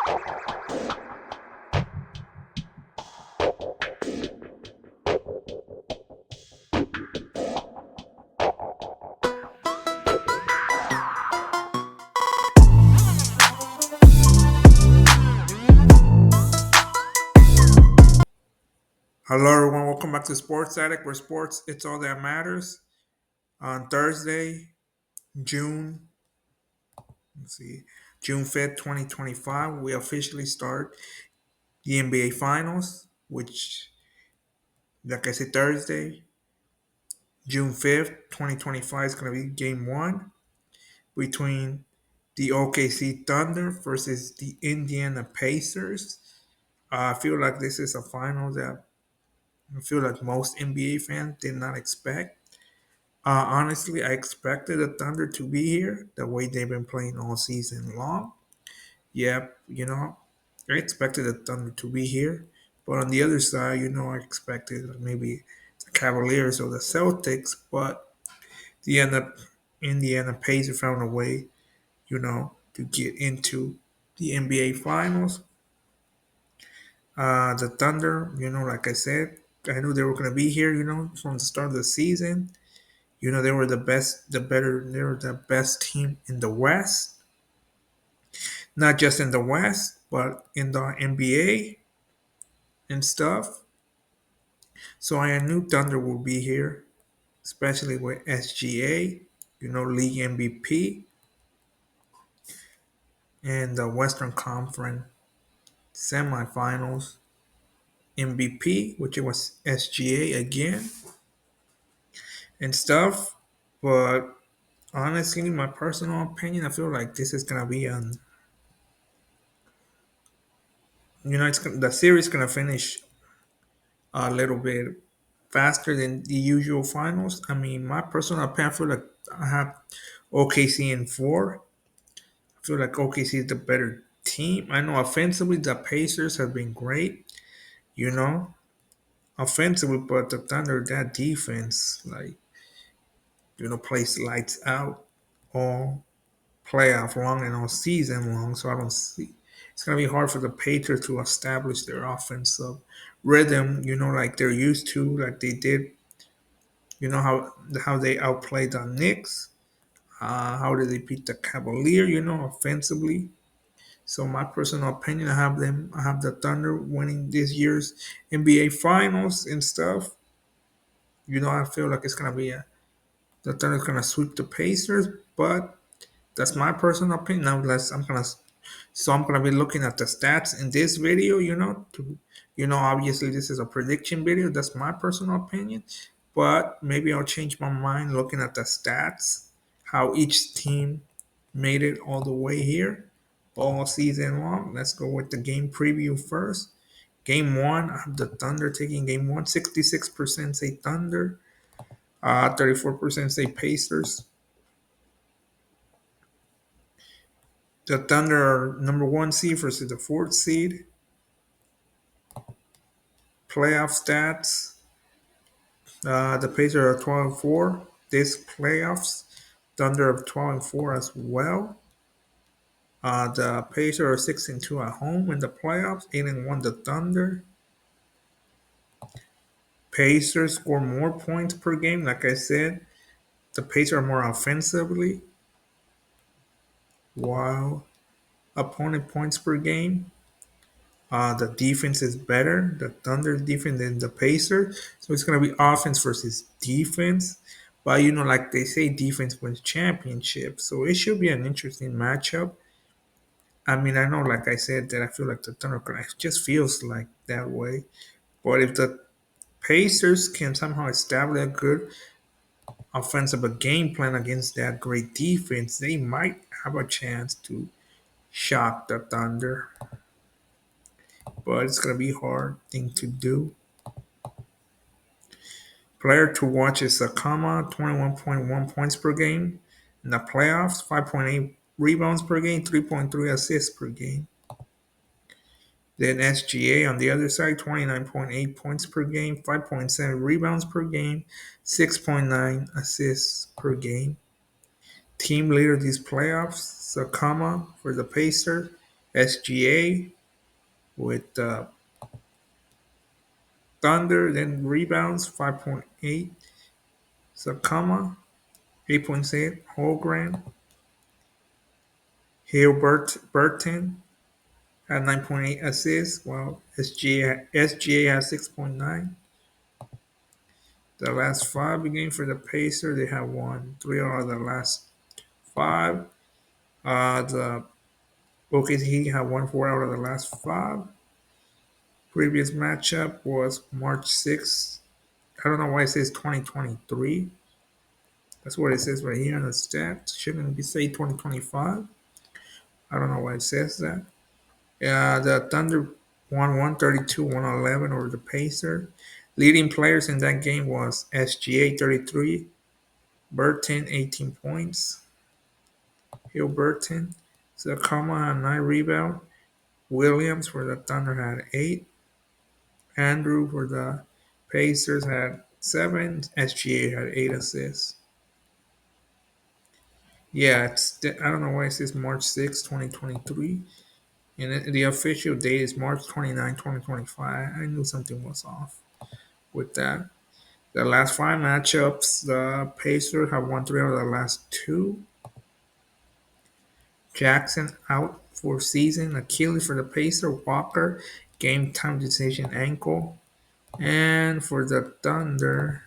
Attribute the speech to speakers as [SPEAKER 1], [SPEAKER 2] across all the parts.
[SPEAKER 1] Hello, everyone. Welcome back to Sports Addict, where sports it's all that matters. On Thursday, June, let's see, June 5th, 2025, we officially start the NBA Finals, which, like I said, Thursday, June 5th, 2025, is going to be Game One between the OKC Thunder versus the Indiana Pacers. I feel like this is a final that I feel like most NBA fans did not expect. Honestly, I expected the Thunder to be here the way they've been playing all season long. Yep, I expected the Thunder to be here. But on the other side, I expected maybe the Cavaliers or the Celtics. But the Indiana Pacers found a way, to get into the NBA Finals. The Thunder, like I said, I knew they were going to be here, from the start of the season. They were they were the best team in the West, not just in the West, but in the NBA and stuff. So I knew Thunder would be here, especially with SGA, league MVP, and the Western Conference semifinals MVP, which it was SGA again and stuff. But honestly, my personal opinion, I feel like this is gonna be the series gonna finish a little bit faster than the usual finals. I mean, my personal opinion, I feel like I have OKC in four. I feel like OKC is the better team. I know offensively the Pacers have been great, you know, offensively, but the Thunder, that defense, like, plays lights out all playoff long and all season long. So I don't see it's gonna be hard for the Patriots to establish their offensive rhythm, like they're used to, like they did. How they outplayed the Knicks. How did they beat the Cavalier? Offensively. So my personal opinion, I have the Thunder winning this year's NBA Finals and stuff. I feel like it's gonna be the Thunder's gonna sweep the Pacers, but that's my personal opinion. Now, I'm gonna be looking at the stats in this video. Obviously this is a prediction video. That's my personal opinion, but maybe I'll change my mind looking at the stats, how each team made it all the way here, all season long. Let's go with the game preview first. Game one, I have the Thunder taking game one. 66% say Thunder, 34% say Pacers. The Thunder are number one seed versus the fourth seed. Playoff stats. The Pacers are 12-4 this playoffs. Thunder are 12-4 as well. The Pacers are 6-2 at home in the playoffs. 8-1 the Thunder. Pacers score more points per game. Like I said, the Pacers are more offensively, while opponent points per game. The defense is better, the Thunder defense than the Pacers. So it's going to be offense versus defense. But, like they say, defense wins championships. So it should be an interesting matchup. I mean, I know, like I said, that I feel like the Thunder it just feels like that way. But if the Pacers can somehow establish a good offensive game plan against that great defense, they might have a chance to shock the Thunder. But it's going to be a hard thing to do. Player to watch is Sakama, 21.1 points per game. In the playoffs, 5.8 rebounds per game, 3.3 assists per game. Then SGA on the other side, 29.8 points per game, 5.7 rebounds per game, 6.9 assists per game. Team leader these playoffs, Sakama for the Pacers, SGA with Thunder, then rebounds 5.8. Sakama 8.6. Holgren, Burton had 9.8 assists, while SGA has 6.9. The last five games for the Pacers, they have won three out of the last five. The OKC have won four out of the last five. Previous matchup was March 6th. I don't know why it says 2023. That's what it says right here in the stats. Shouldn't be say 2025. I don't know why it says that. The Thunder won 132-111 over the Pacers. Leading players in that game was SGA 33, Burton 18 points, Burton, Zakama had 9 rebounds, Williams for the Thunder had 8, Andrew for the Pacers had 7, SGA had 8 assists. Yeah, I don't know why it says March 6, 2023. And the official date is March 29, 2025. I knew something was off with that. The last five matchups, the Pacers have won three out of the last two. Jackson out for season. Achilles for the Pacers. Walker, game time decision ankle. And for the Thunder,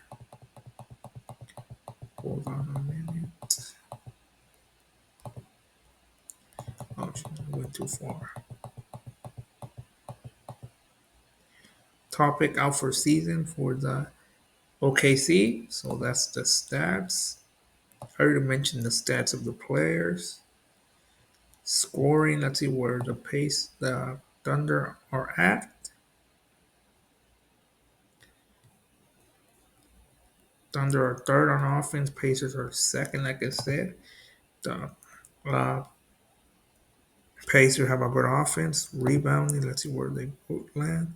[SPEAKER 1] hold on a minute. Oh, I went too far. Topic out for season for the OKC. So that's the stats. I already mentioned the stats of the players. Scoring, let's see where the Thunder are at. Thunder are third on offense. Pacers are second, like I said. The uh, Pacers have a good offense. Rebounding, let's see where they both land.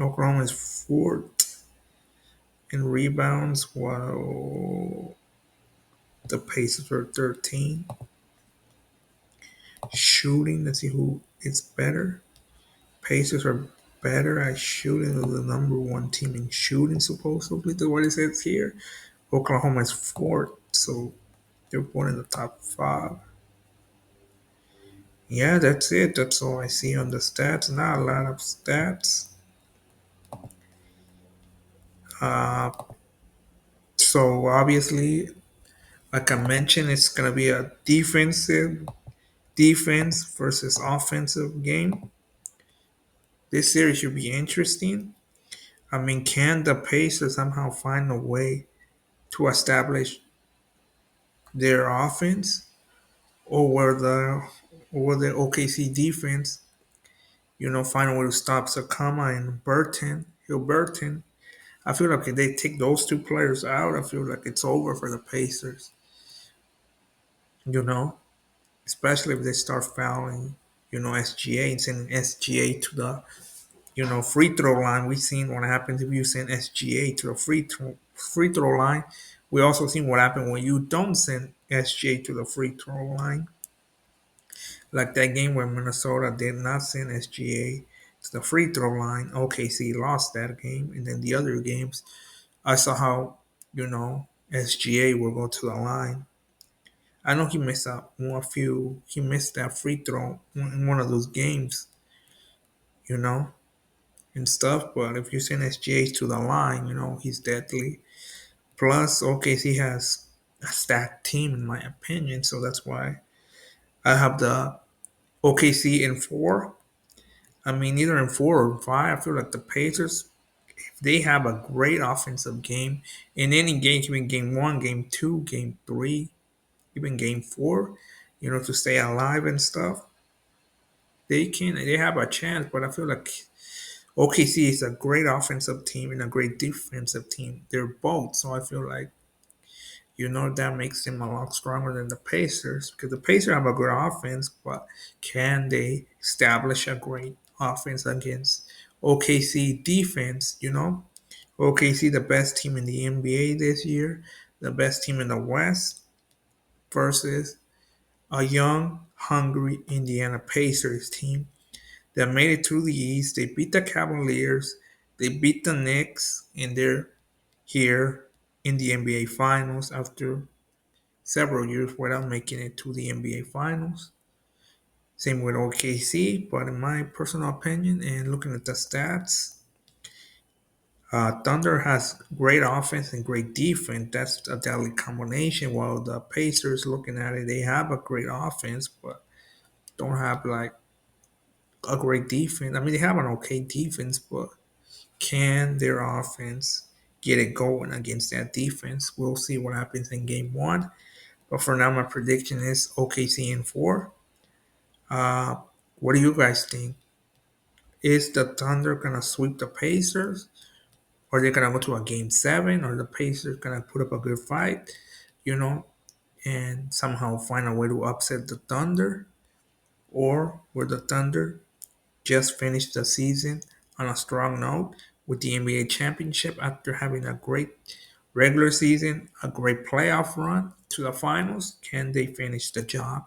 [SPEAKER 1] Oklahoma is fourth in rebounds, while the Pacers are 13. Shooting, let's see who is better. Pacers are better at shooting. They're the number one team in shooting, supposedly. That's what it says here. Oklahoma is fourth, so they're one in the top five. Yeah, that's it. That's all I see on the stats. Not a lot of stats. Uh, so obviously, like I mentioned, it's gonna be a defense versus offensive game. This series should be interesting. I mean, can the Pacers somehow find a way to establish their offense, or will the OKC defense, find a way to stop Sakama and Burton? I feel like if they take those two players out, I feel like it's over for the Pacers. You know, especially if they start fouling, SGA and sending SGA to the, free throw line. We've seen what happens if you send SGA to the free throw line. We also seen what happened when you don't send SGA to the free throw line. Like that game where Minnesota did not send SGA to the free throw line. OKC lost that game, and then the other games, I saw how SGA will go to the line. I know he missed out a few. He missed that free throw in one of those games, you know, and stuff. But if you send SGA to the line, he's deadly. Plus, OKC has a stacked team, in my opinion. So that's why I have the OKC in four. I mean, either in four or five. I feel like the Pacers, if they have a great offensive game in any game, even game one, game two, game three, even game four, to stay alive and stuff, they have a chance. But I feel like OKC is a great offensive team and a great defensive team. They're both, so I feel like that makes them a lot stronger than the Pacers, because the Pacers have a good offense, but can they establish a great offense against OKC defense? OKC, the best team in the NBA this year, the best team in the West, versus a young, hungry Indiana Pacers team that made it through the East. They beat the Cavaliers. They beat the Knicks, and they're here in the NBA Finals after several years without making it to the NBA Finals. Same with OKC, but in my personal opinion and looking at the stats, Thunder has great offense and great defense. That's a deadly combination. While the Pacers, looking at it, they have a great offense, but don't have like a great defense. I mean, they have an okay defense, but can their offense get it going against that defense? We'll see what happens in game one. But for now, my prediction is OKC in four. Uh, what do you guys think? Is the Thunder gonna sweep the Pacers? Or they're gonna go to a game seven, or the Pacers gonna put up a good fight, you know, and somehow find a way to upset the Thunder? Or will the Thunder just finish the season on a strong note with the NBA championship after having a great regular season, a great playoff run to the finals? Can they finish the job?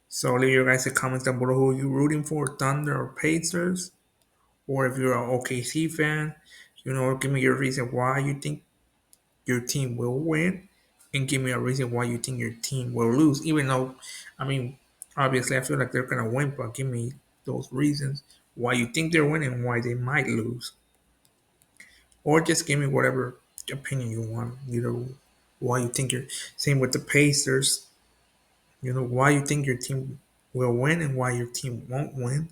[SPEAKER 1] So leave your guys a comments down below who you rooting for, Thunder or Pacers, or if you're an OKC fan, give me your reason why you think your team will win, and give me a reason why you think your team will lose. Even though, I mean, obviously I feel like they're gonna win, but give me those reasons why you think they're winning and why they might lose, or just give me whatever opinion you want. Why you think you're same with the Pacers. Why you think your team will win and why your team won't win.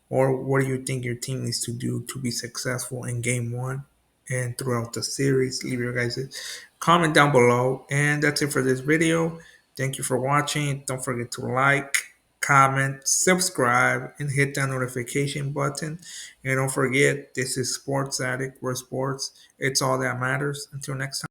[SPEAKER 1] Or what do you think your team needs to do to be successful in game one and throughout the series? Leave your guys' comment down below. And that's it for this video. Thank you for watching. Don't forget to like, comment, subscribe, and hit that notification button. And don't forget, this is Sports Addict, where sports, it's all that matters. Until next time.